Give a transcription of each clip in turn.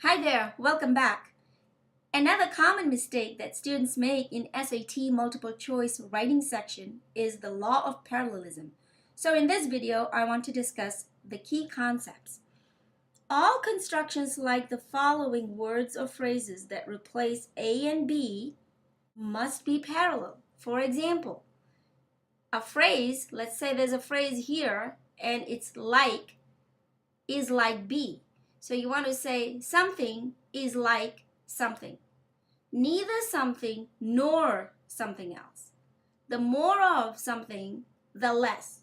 Hi there, welcome back. Another common mistake that students make in SAT multiple choice writing section is the law of parallelism. So in this video, I want to discuss the key concepts. All constructions like the following words or phrases that replace A and B must be parallel. For example, a phrase, let's say there's a phrase here and it's like is like B. So you want to say something is like something. Neither something nor something else. The more of something, the less.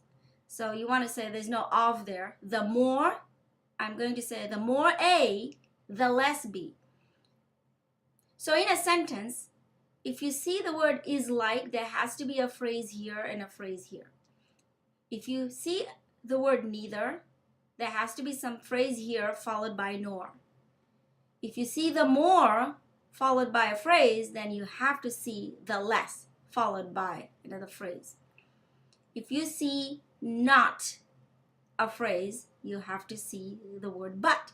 So you want to say there's no of there. The more, I'm going to say the more A, the less B. So in a sentence, if you see the word is like, there has to be a phrase here and a phrase here. If you see the word neither, there has to be some phrase here followed by nor. If you see the more followed by a phrase, then you have to see the less followed by another phrase. If you see not a phrase, you have to see the word but.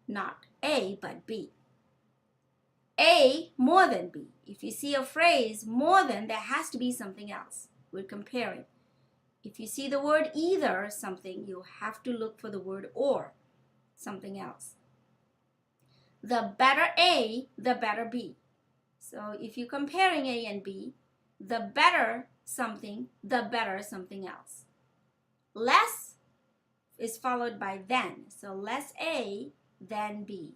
Not A, but B. A more than B. If you see a phrase more than, there has to be something else. We're comparing. If you see the word either something, you have to look for the word or, something else. The better A, the better B. So if you're comparing A and B, the better something, the better something else. Less is followed by than. So less A than B.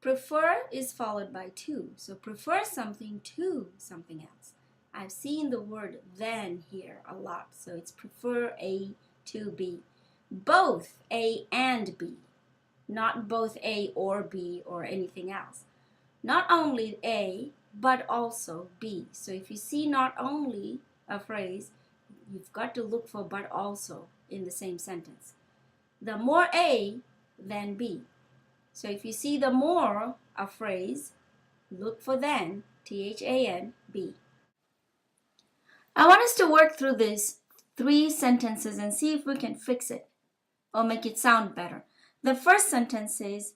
Prefer is followed by to. So prefer something to something else. I've seen the word than here a lot. So it's prefer A to B. Both A and B. Not both A or B or anything else. Not only A, but also B. So if you see not only a phrase, you've got to look for but also in the same sentence. The more A than B. So if you see the more a phrase, look for than, THAN, B. I want us to work through these 3 sentences and see if we can fix it or make it sound better. The first sentence is,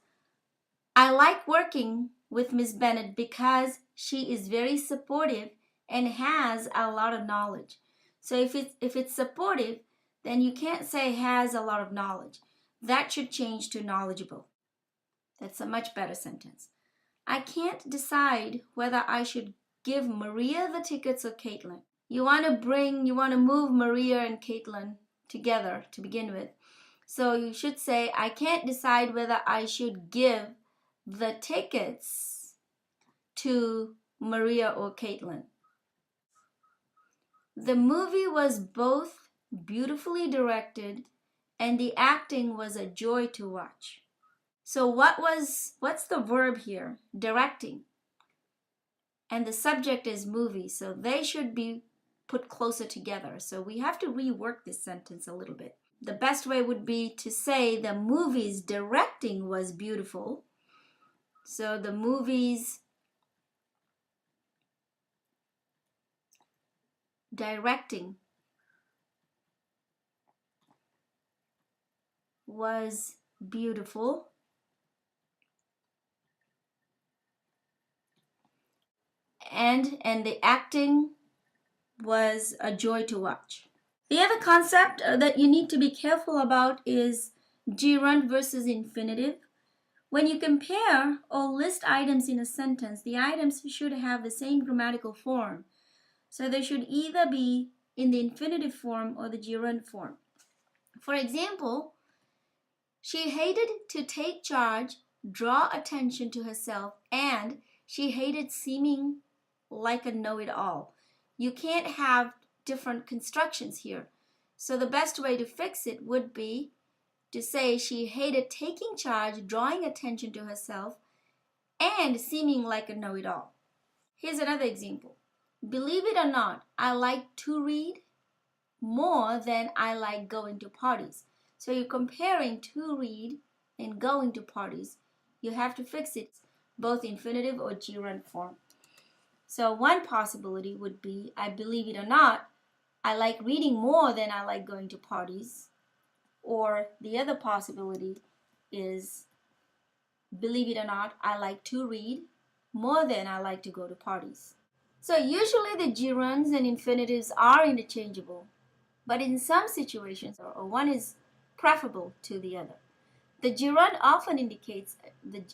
I like working with Miss Bennett because she is very supportive and has a lot of knowledge. So if it's supportive, then you can't say has a lot of knowledge. That should change to knowledgeable. That's a much better sentence. I can't decide whether I should give Maria the tickets or Caitlin. You want to move Maria and Caitlin together to begin with. So you should say, I can't decide whether I should give the tickets to Maria or Caitlin. The movie was both beautifully directed and the acting was a joy to watch. So what's the verb here? Directing. And the subject is movie, so they should be put closer together. So we have to rework this sentence a little bit. The best way would be to say the movie's directing was beautiful. So the movie's directing was beautiful. And the acting was a joy to watch. The other concept that you need to be careful about is gerund versus infinitive. When you compare or list items in a sentence, the items should have the same grammatical form. So they should either be in the infinitive form or the gerund form. For example, she hated to take charge, draw attention to herself, and she hated seeming like a know-it-all. You can't have different constructions here. So the best way to fix it would be to say she hated taking charge, drawing attention to herself, and seeming like a know-it-all. Here's another example. Believe it or not, I like to read more than I like going to parties. So you're comparing to read and going to parties. You have to fix it both infinitive or gerund form. So one possibility would be, I believe it or not, I like reading more than I like going to parties. Or the other possibility is, Believe it or not, I like to read more than I like to go to parties. So usually the gerunds and infinitives are interchangeable, but in some situations, or one is preferable to the other. The gerund often indicates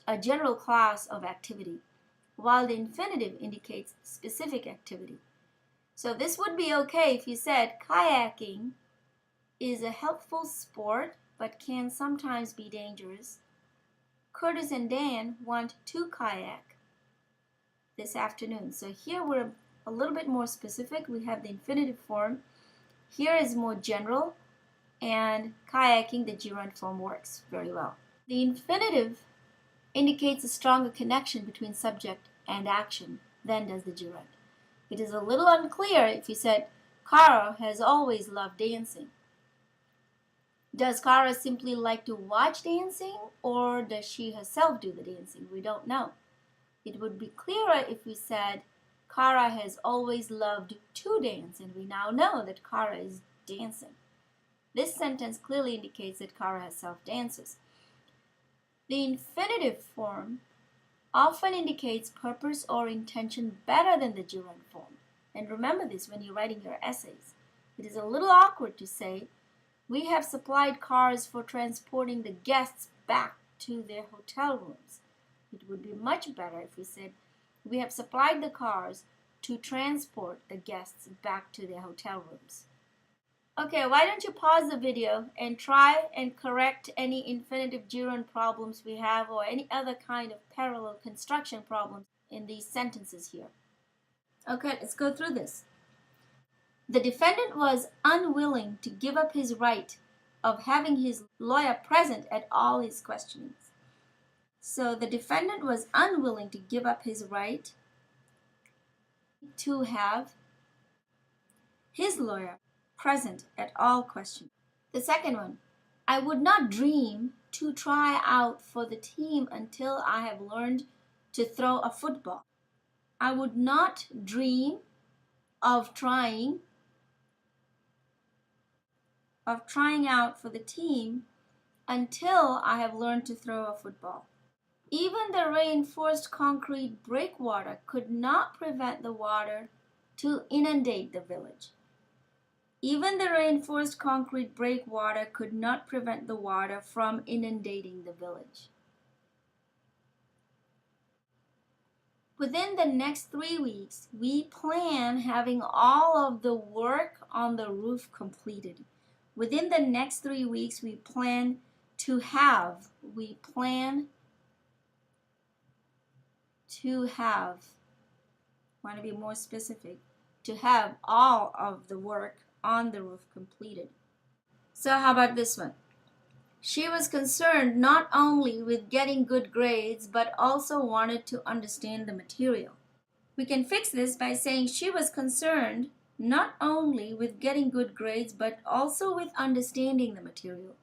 a general class of activity, while the infinitive indicates specific activity. So this would be okay if you said kayaking is a helpful sport but can sometimes be dangerous. Curtis and Dan want to kayak this afternoon. So here we're a little bit more specific. We have the infinitive form. Here is more general, and kayaking, the gerund form, works very well. The infinitive indicates a stronger connection between subject and action than does the gerund. It is a little unclear if you said, Kara has always loved dancing. Does Kara simply like to watch dancing, or does she herself do the dancing? We don't know. It would be clearer if we said, Kara has always loved to dance, and we now know that Kara is dancing. This sentence clearly indicates that Kara herself dances. The infinitive form often indicates purpose or intention better than the gerund form. And remember this when you're writing your essays. It is a little awkward to say, we have supplied cars for transporting the guests back to their hotel rooms. It would be much better if we said, we have supplied the cars to transport the guests back to their hotel rooms. Okay, why don't you pause the video and try and correct any infinitive gerund problems we have, or any other kind of parallel construction problems in these sentences here. Okay, let's go through this. The defendant was unwilling to give up his right of having his lawyer present at all his questionings. So the defendant was unwilling to give up his right to have his lawyer present at all questions. The second one, I would not dream to try out for the team until I have learned to throw a football. I would not dream of trying out for the team until I have learned to throw a football. Even the reinforced concrete breakwater could not prevent the water to inundate the village. Even the reinforced concrete breakwater could not prevent the water from inundating the village. Within the next 3 weeks, we plan having all of the work on the roof completed. Within the next 3 weeks, we plan to have, want to be more specific, to have all of the work on the roof completed. So how about this one? She was concerned not only with getting good grades, but also wanted to understand the material. We can fix this by saying she was concerned not only with getting good grades, but also with understanding the material.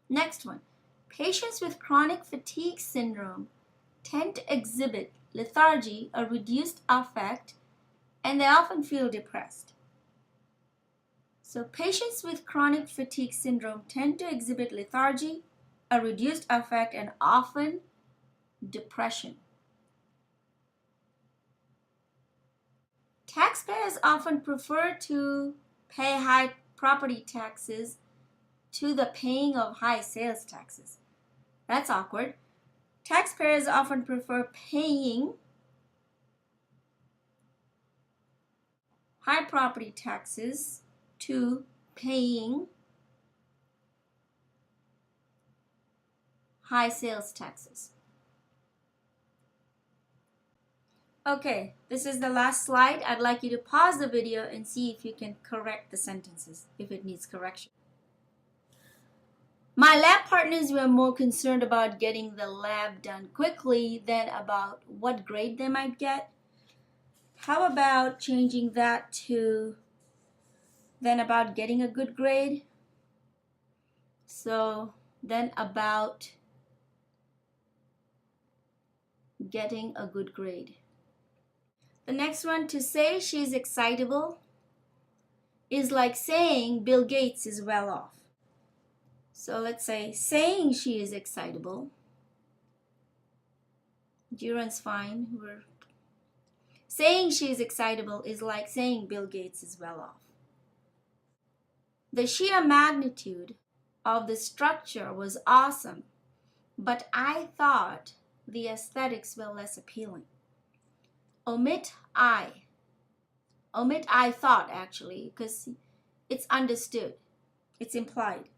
Next one. Patients with chronic fatigue syndrome tend to exhibit lethargy, a reduced affect, and they often feel depressed. So patients with chronic fatigue syndrome tend to exhibit lethargy, a reduced affect, and often depression. Taxpayers often prefer to pay high property taxes to the paying of high sales taxes. That's awkward. Taxpayers often prefer paying high property taxes to paying high sales taxes. Okay, this is the last slide. I'd like you to pause the video and see if you can correct the sentences, if it needs correction. My lab partners were more concerned about getting the lab done quickly than about what grade they might get. How about changing that to then about getting a good grade? So then about getting a good grade. The next one, to say she's excitable is like saying Bill Gates is well off. So let's say saying she is excitable. Duran's fine. Saying she is excitable is like saying Bill Gates is well off. The sheer magnitude of the structure was awesome, but I thought the aesthetics were less appealing. Omit I. Omit I thought, actually, because it's understood. It's implied.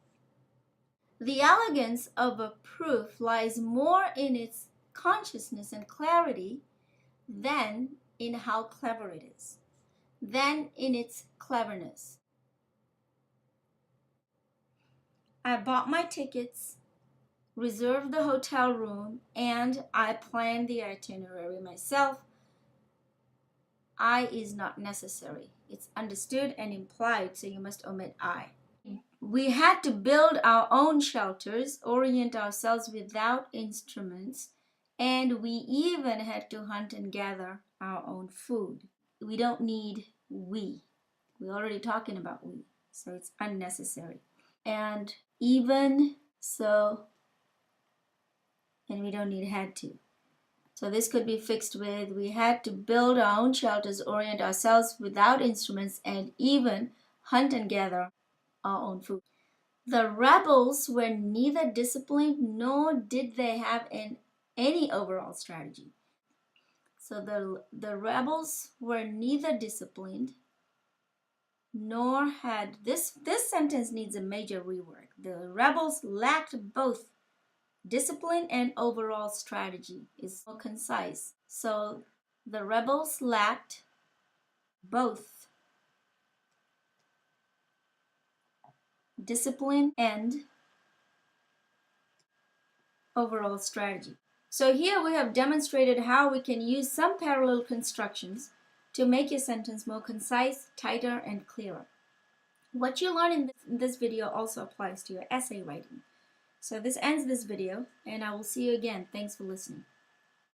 The elegance of a proof lies more in its consciousness and clarity than in how clever it is, than in its cleverness. I bought my tickets, reserved the hotel room, and I planned the itinerary myself. I is not necessary. It's understood and implied, so you must omit I. We had to build our own shelters, orient ourselves without instruments, and we even had to hunt and gather our own food. We don't need we. We're already talking about we, so it's unnecessary. And even so, and we don't need had to. So this could be fixed with, we had to build our own shelters, orient ourselves without instruments, and even hunt and gather our own food. The rebels were neither disciplined nor did they have any overall strategy. So the rebels were neither disciplined nor had, this sentence needs a major rework. The rebels lacked both discipline and overall strategy. Is more concise. So the rebels lacked both discipline and overall strategy. So here we have demonstrated how we can use some parallel constructions to make your sentence more concise, tighter, and clearer. What you learn in this video also applies to your essay writing. So this ends this video, and I will see you again. Thanks for listening.